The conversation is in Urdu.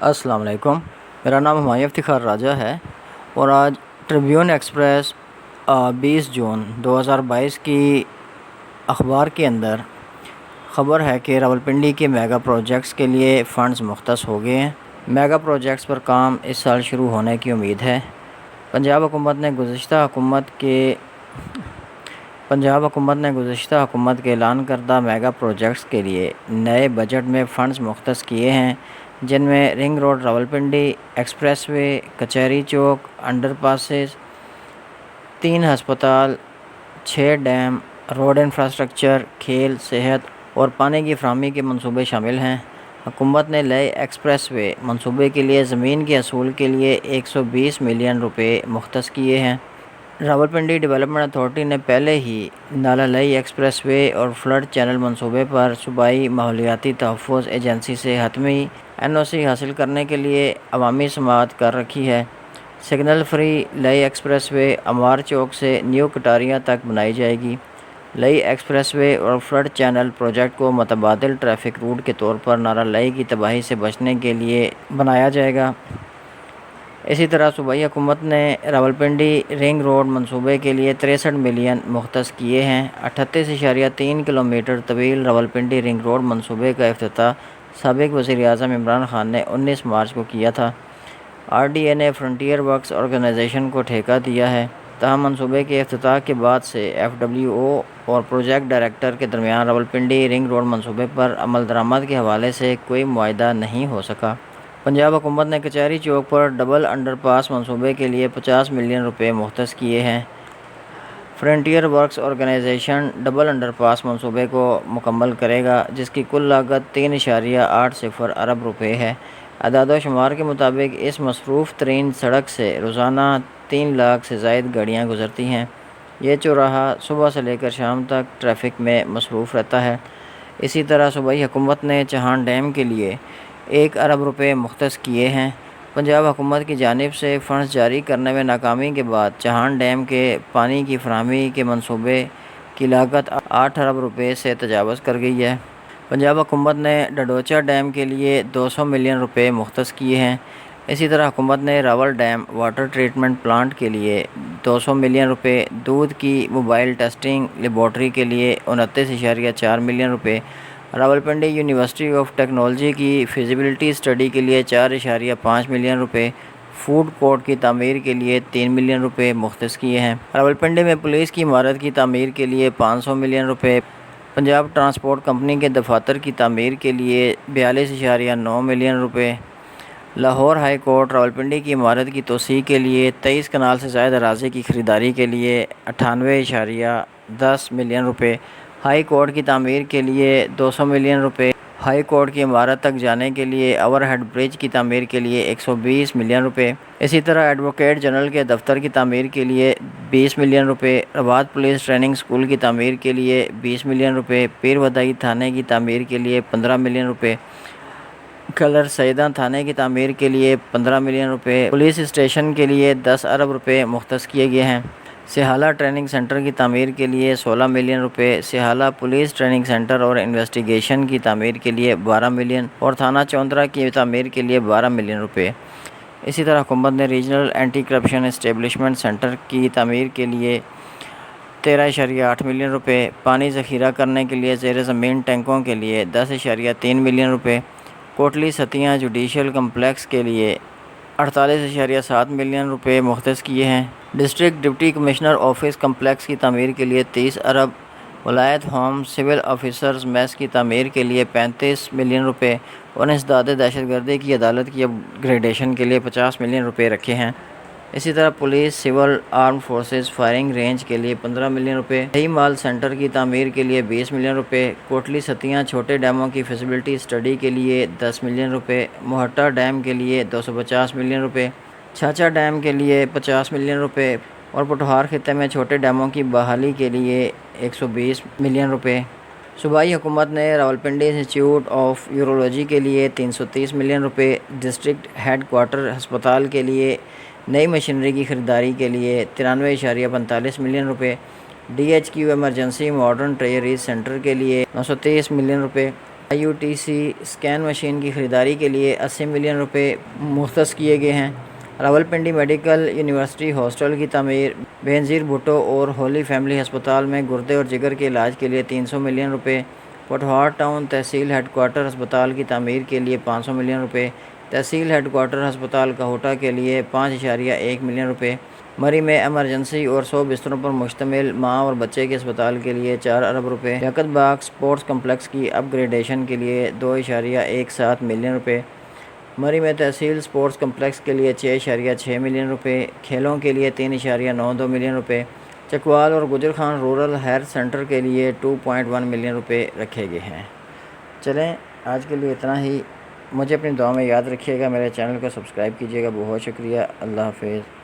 السلام علیکم، میرا نام ہمایوں افتخار راجہ ہے اور آج ٹریبیون ایکسپریس 20 جون 2022 کی اخبار کے اندر خبر ہے کہ راولپنڈی کے میگا پروجیکٹس کے لیے فنڈز مختص ہو گئے ہیں۔ میگا پروجیکٹس پر کام اس سال شروع ہونے کی امید ہے۔ پنجاب حکومت نے گزشتہ حکومت کے اعلان کردہ میگا پروجیکٹس کے لیے نئے بجٹ میں فنڈز مختص کیے ہیں، جن میں ring road Rawalpindi, express way, کچہری چوک، انڈر پاسز، 3 ہسپتال، 6 ڈیم، روڈ انفراسٹرکچر، کھیل، صحت اور پانی کی فراہمی کے منصوبے شامل ہیں۔ حکومت نے نئے ایکسپریس وے منصوبے کے لیے زمین کے حصول کے لیے 120 ملین روپے مختص کیے ہیں۔ راولپنڈی ڈیولپمنٹ اتھارٹی نے پہلے ہی نالہ لئی ایکسپریس وے اور فلڈ چینل منصوبے پر صوبائی ماحولیاتی تحفظ ایجنسی سے حتمی NOC حاصل کرنے کے لیے عوامی سماعت کر رکھی ہے۔ سگنل فری لئی ایکسپریس وے امار چوک سے نیو کٹاریہ تک بنائی جائے گی۔ لئی ایکسپریس وے اور فلڈ چینل پروجیکٹ کو متبادل ٹریفک روٹ کے طور پر نالہ لئی کی تباہی سے بچنے کے لیے بنایا جائے گا۔ اسی طرح صوبائی حکومت نے راولپنڈی رنگ روڈ منصوبے کے لیے 63 ملین مختص کیے ہیں۔ 38.3 کلومیٹر طویل راولپنڈی رنگ روڈ منصوبے کا افتتاح سابق وزیر اعظم عمران خان نے 19 مارچ کو کیا تھا۔ RDA نے فرنٹیئر ورکس آرگنائزیشن کو ٹھیکہ دیا ہے، تاہم منصوبے کے افتتاح کے بعد سے FWO اور پروجیکٹ ڈائریکٹر کے درمیان راولپنڈی رنگ روڈ منصوبے پر عمل درآمد کے حوالے سے کوئی معاہدہ نہیں ہو سکا۔ پنجاب حکومت نے کچہری چوک پر ڈبل انڈر پاس منصوبے کے لیے 50 ملین روپے مختص کیے ہیں۔ Frontier works organization double underpass منصوبے کو مکمل کرے گا، جس کی کل لاگت 3.80 ارب روپے ہے۔ اعداد و شمار کے مطابق اس مصروف ترین سڑک سے روزانہ 3 لاکھ سے زائد گاڑیاں گزرتی ہیں۔ یہ چوراہا صبح سے لے کر شام تک ٹریفک میں مصروف رہتا ہے۔ اسی طرح صوبائی حکومت نے چہان ڈیم کے لیے 1 ارب روپے مختص کیے ہیں۔ پنجاب حکومت کی جانب سے فنڈز جاری کرنے میں ناکامی کے بعد چہان ڈیم کے پانی کی فراہمی کے منصوبے کی لاگت 8 ارب روپے سے تجاوز کر گئی ہے۔ پنجاب حکومت نے ڈڈوچا ڈیم کے لیے 200 ملین روپے مختص کیے ہیں۔ اسی طرح حکومت نے Rawal dam water treatment plant کے لیے 200 ملین روپے، دودھ کی موبائل ٹیسٹنگ لیبارٹری کے لیے 29.4 ملین روپے، راولپنڈی یونیورسٹی آف ٹیکنالوجی کی فیزیبلٹی اسٹڈی کے لیے 4.5 ملین روپے، فوڈ کورٹ کی تعمیر کے لیے 3 ملین روپے مختص کیے ہیں۔ راولپنڈی میں پولیس کی عمارت کی تعمیر کے لیے 500 ملین روپے، پنجاب ٹرانسپورٹ کمپنی کے دفاتر کی تعمیر کے لیے 42.9 ملین روپے، لاہور ہائی کورٹ راولپنڈی کی عمارت کی توسیع کے لیے 23 کنال سے زائد اراضی کی خریداری کے لیے 98.10 ملین روپے، ہائی کورٹ کی تعمیر کے لیے 200 ملین روپے، ہائی کورٹ کی عمارت تک جانے کے لیے اوور ہیڈ برج کی تعمیر کے لیے 120 ملین روپے، اسی طرح ایڈوکیٹ جنرل کے دفتر کی تعمیر کے لیے 20 ملین روپے، رباط پولیس ٹریننگ اسکول کی تعمیر کے لیے 20 ملین روپے، پیر ودائی تھانے کی تعمیر کے لیے 15 ملین روپے، کلر سیدہ تھانے کی تعمیر کے لیے 15 ملین روپے، پولیس اسٹیشن کے لیے 10 ارب روپے مختص کیے گئے ہیں۔ سہالہ ٹریننگ سینٹر کی تعمیر کے لیے 16 ملین روپے، سہالہ پولیس ٹریننگ سینٹر اور انویسٹیگیشن کی تعمیر کے لیے 12 ملین اور تھانہ چوندرا کی تعمیر کے لیے 12 ملین روپے۔ اسی طرح حکومت نے regional anti corruption establishment centre کی تعمیر کے لیے 13.8 ملین روپے، پانی ذخیرہ کرنے کے لیے زیر زمین ٹینکوں کے لیے 10.3 ملین روپے، کوٹلی ستیاں جوڈیشل کمپلیکس کے لیے 48.7 ملین روپے مختص کیے ہیں۔ District deputy commissioner office complex کی تعمیر کے لیے 30 ارب، ولایت ہوم سول آفیسرز میس کی تعمیر کے لیے 35 ملین روپے اور انسداد دہشت گردی کی عدالت کی اپ گریڈیشن کے لیے 50 ملین روپے رکھے ہیں۔ اسی طرح police civil arm forces firing range کے لیے 15 ملین روپے، دہی مال سینٹر کی تعمیر کے لیے 20 ملین روپے، کوٹلی ستیاں چھوٹے ڈیموں کی فیزیبلٹی اسٹڈی کے لیے 10 ملین روپے، موہٹا ڈیم کے لیے 250 ملین روپے، چھاچا ڈیم کے لیے 50 ملین روپے اور پٹھوار خطے میں چھوٹے ڈیموں کی بحالی کے لیے 120 ملین روپے۔ صوبائی حکومت نے راولپنڈی انسٹیٹیوٹ آف یورولوجی کے لیے 330 ملین روپے، ڈسٹرکٹ ہیڈ کوارٹر ہسپتال کے لیے نئی مشینری کی خریداری کے لیے 93.45 ملین روپے، DHQ ایمرجنسی ماڈرن ٹریئریز سینٹر کے لیے 930 ملین روپے، IUTC اسکین مشین کی خریداری کے لیے 80 ملین روپے مختص کیے گئے ہیں۔ راولپنڈی میڈیکل یونیورسٹی ہاسٹل کی تعمیر، بینظیر بھٹو اور ہولی فیملی ہسپتال میں گردے اور جگر کے علاج کے لیے 300 ملین روپے، پوٹھوہار ٹاؤن تحصیل ہیڈ کوارٹر ہسپتال کی تعمیر کے لیے 500 ملین روپے، تحصیل ہیڈ کوارٹر ہسپتال کاہوٹہ کے لیے 5.1 ملین روپے، مری میں ایمرجنسی اور 100 بستروں پر مشتمل ماں اور بچے کے اسپتال کے لیے 4 ارب روپے، لیاقت باغ اسپورٹس کمپلیکس کی اپ گریڈیشن کے لیے 2.17 ملین روپے، مری میں تحصیل اسپورٹس کمپلیکس کے لیے 6.6 ملین روپے، کھیلوں کے لیے 3.92 ملین روپے، چکوال اور گجر خان رورل ہیلتھ سینٹر کے لیے 2.1 ملین روپے رکھے گئے ہیں۔ چلیں آج کے لیے اتنا ہی، مجھے اپنی دعا میں یاد رکھیے گا، میرے چینل کو سبسکرائب کیجیے گا۔ بہت شکریہ، اللہ حافظ۔